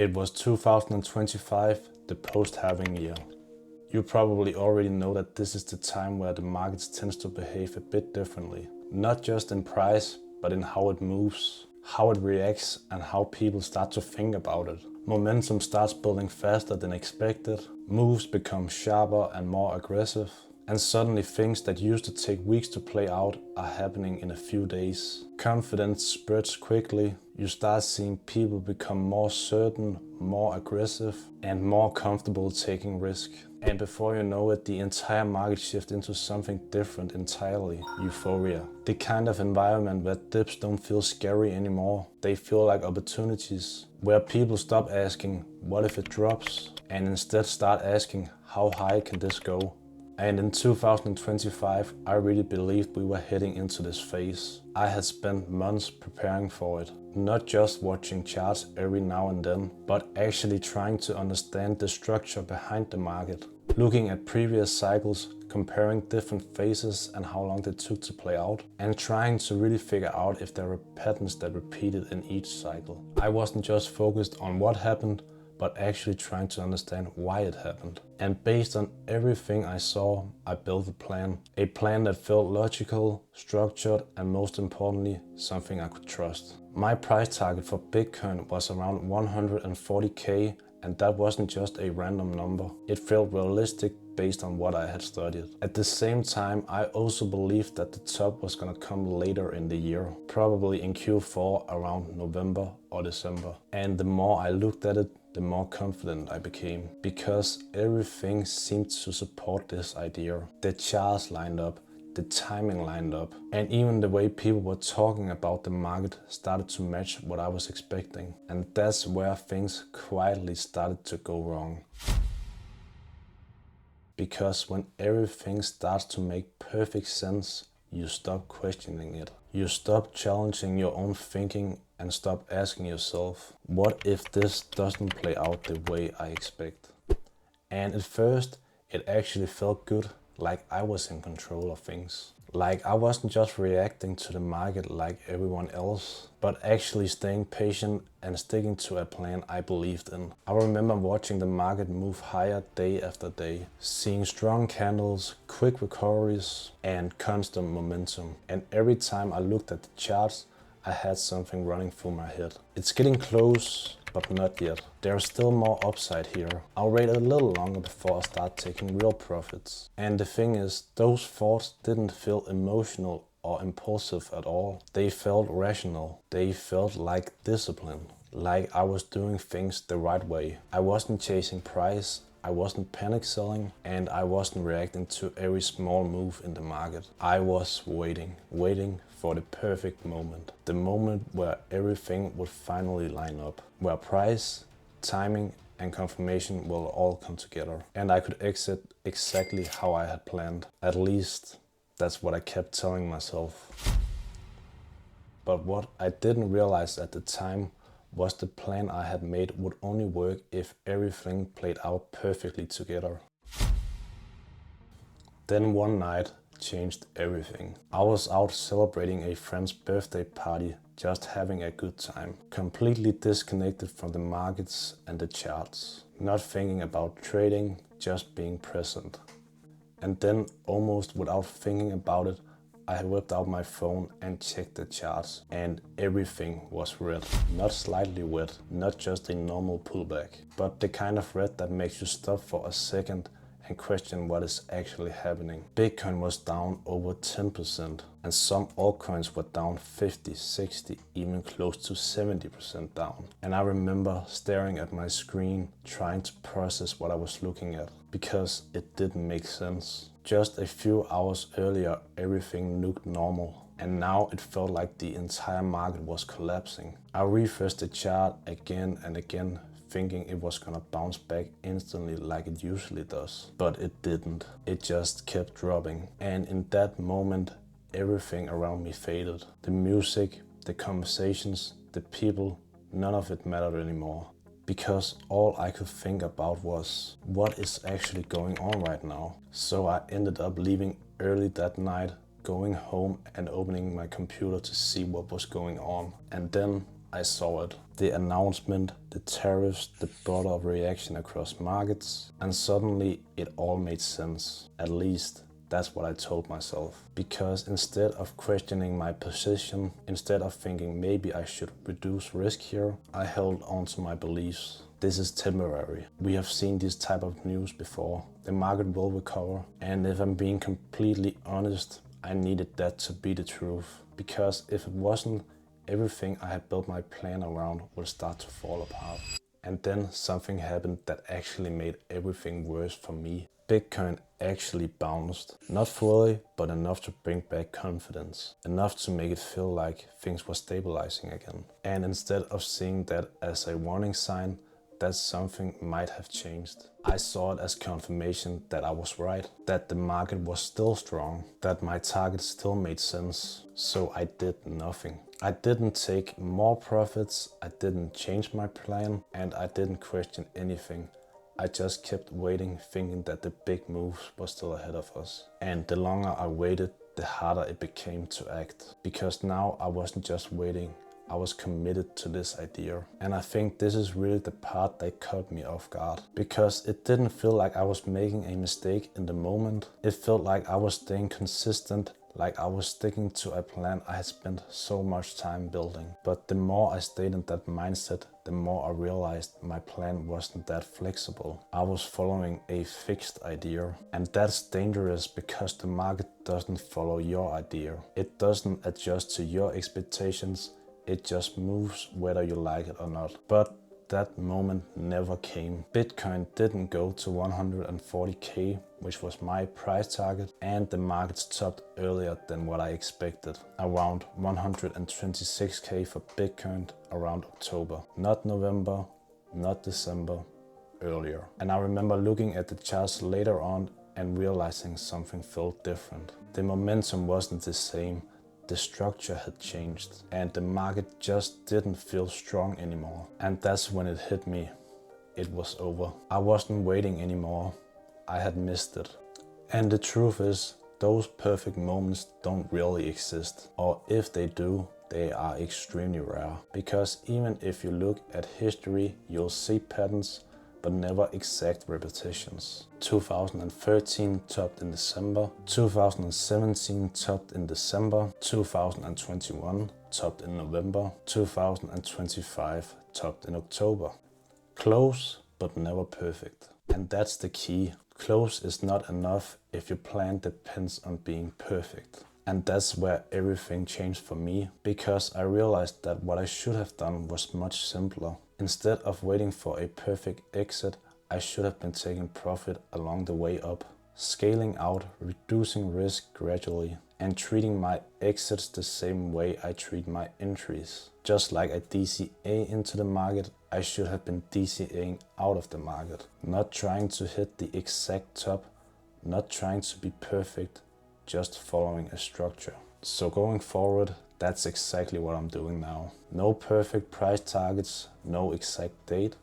It was 2025, the post-halving year. You probably already know that this is the time where the markets tends to behave a bit differently. Not just in price, but in how it moves, how it reacts, and how people start to think about it. Momentum starts building faster than expected, moves become sharper and more aggressive, and suddenly things that used to take weeks to play out are happening in a few days. Confidence spreads quickly, you start seeing people become more certain, more aggressive, and more comfortable taking risk. And before you know it, the entire market shifts into something different entirely. Euphoria. The kind of environment where dips don't feel scary anymore. They feel like opportunities. Where people stop asking, what if it drops? And instead start asking, how high can this go? And in 2025, I really believed we were heading into this phase. I had spent months preparing for it. Not just watching charts every now and then, but actually trying to understand the structure behind the market. Looking at previous cycles, comparing different phases and how long they took to play out, and trying to really figure out if there were patterns that repeated in each cycle. I wasn't just focused on what happened, but actually trying to understand why it happened. And based on everything I saw, I built a plan. A plan that felt logical, structured, and most importantly, something I could trust. My price target for Bitcoin was around 140k, and that wasn't just a random number. It felt realistic based on what I had studied. At the same time, I also believed that the top was gonna come later in the year, probably in Q4 around November or December. And the more I looked at it, the more confident I became, because everything seemed to support this idea. The charts lined up, the timing lined up, and even the way people were talking about the market started to match what I was expecting. And that's where things quietly started to go wrong. Because when everything starts to make perfect sense, you stop questioning it. You stop challenging your own thinking and stop asking yourself, what if this doesn't play out the way I expect? And at first, it actually felt good, like I was in control of things. Like I wasn't just reacting to the market like everyone else, but actually staying patient and sticking to a plan I believed in. I remember watching the market move higher day after day, seeing strong candles, quick recoveries, and constant momentum. And every time I looked at the charts, I had something running through my head. It's getting close, but not yet. There's still more upside here. I'll wait a little longer before I start taking real profits. And the thing is, those thoughts didn't feel emotional or impulsive at all. They felt rational. They felt like discipline. Like I was doing things the right way. I wasn't chasing price. I wasn't panic selling, and I wasn't reacting to every small move in the market. I was waiting for the perfect moment. The moment where everything would finally line up. Where price, timing, and confirmation will all come together. And I could exit exactly how I had planned. At least, that's what I kept telling myself. But what I didn't realize at the time was the plan I had made would only work if everything played out perfectly together. Then one night changed everything. I was out celebrating a friend's birthday party, just having a good time, completely disconnected from the markets and the charts, not thinking about trading, just being present. And then, almost without thinking about it, I whipped out my phone and checked the charts, and everything was red. Not slightly red, not just a normal pullback, but the kind of red that makes you stop for a second and question what is actually happening. Bitcoin was down over 10%, and some altcoins were down 50, 60, even close to 70% down. And I remember staring at my screen, trying to process what I was looking at, because it didn't make sense. Just a few hours earlier, everything looked normal, and now it felt like the entire market was collapsing. I refreshed the chart again and again, thinking it was gonna bounce back instantly like it usually does. But it didn't. It just kept dropping. And in that moment, everything around me faded. The music, the conversations, the people, none of it mattered anymore. Because all I could think about was, what is actually going on right now? So I ended up leaving early that night, going home and opening my computer to see what was going on. And then I saw it. The announcement, the tariffs, the broader of reaction across markets, and suddenly it all made sense. At least that's what I told myself. Because instead of questioning my position, instead of thinking maybe I should reduce risk here, I held on to my beliefs. This is temporary. We have seen this type of news before. The market will recover. And if I'm being completely honest, I needed that to be the truth. Because if it wasn't, everything I had built my plan around would start to fall apart. And then something happened that actually made everything worse for me. Bitcoin actually bounced. Not fully, but enough to bring back confidence. Enough to make it feel like things were stabilizing again. And instead of seeing that as a warning sign, that something might have changed, I saw it as confirmation that I was right, that the market was still strong, that my target still made sense. So I did nothing. I didn't take more profits, I didn't change my plan, and I didn't question anything. I just kept waiting, thinking that the big moves were still ahead of us. And the longer I waited, the harder it became to act. Because now I wasn't just waiting, I was committed to this idea. And I think this is really the part that caught me off guard. Because it didn't feel like I was making a mistake in the moment. It felt like I was staying consistent, like I was sticking to a plan I had spent so much time building. But the more I stayed in that mindset, the more I realized my plan wasn't that flexible. I was following a fixed idea. And that's dangerous because the market doesn't follow your idea. It doesn't adjust to your expectations. It just moves whether you like it or not. But that moment never came. Bitcoin didn't go to 140k, which was my price target, and the markets topped earlier than what I expected. Around 126k for Bitcoin around October. Not November, not December, earlier. And I remember looking at the charts later on and realizing something felt different. The momentum wasn't the same. The structure had changed and the market just didn't feel strong anymore. And that's when it hit me. It was over. I wasn't waiting anymore. I had missed it. And the truth is, those perfect moments don't really exist. Or if they do, they are extremely rare. Because even if you look at history, you'll see patterns, but never exact repetitions. 2013 topped in December, 2017 topped in December, 2021 topped in November, 2025 topped in October. Close, but never perfect. And that's the key. Close is not enough if your plan depends on being perfect. And that's where everything changed for me, because I realized that what I should have done was much simpler. Instead of waiting for a perfect exit, I should have been taking profit along the way up, scaling out, reducing risk gradually, and treating my exits the same way I treat my entries. Just like I DCA into the market, I should have been DCAing out of the market. Not trying to hit the exact top, not trying to be perfect, just following a structure. So going forward, that's exactly what I'm doing now. No perfect price targets, no exact date.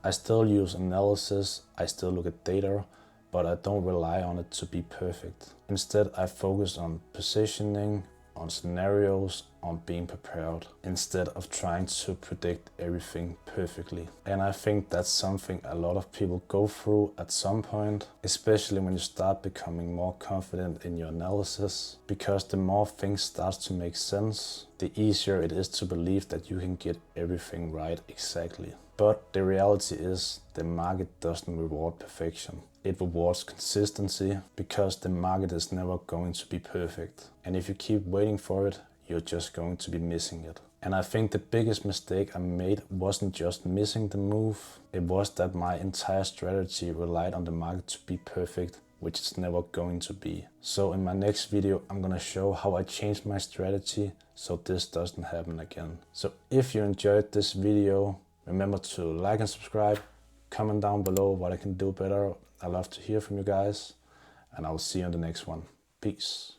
I still use analysis, I still look at data, but I don't rely on it to be perfect. Instead, I focus on positioning, on scenarios, on being prepared, instead of trying to predict everything perfectly. And I think that's something a lot of people go through at some point, especially when you start becoming more confident in your analysis, because the more things start to make sense, the easier it is to believe that you can get everything right exactly. But the reality is, the market doesn't reward perfection. It rewards consistency, because the market is never going to be perfect. And if you keep waiting for it, you're just going to be missing it. And I think the biggest mistake I made wasn't just missing the move. It was that my entire strategy relied on the market to be perfect, which it's never going to be. So in my next video, I'm gonna show how I changed my strategy so this doesn't happen again. So if you enjoyed this video, remember to like and subscribe, comment down below what I can do better. I love to hear from you guys, and I'll see you on the next one. Peace.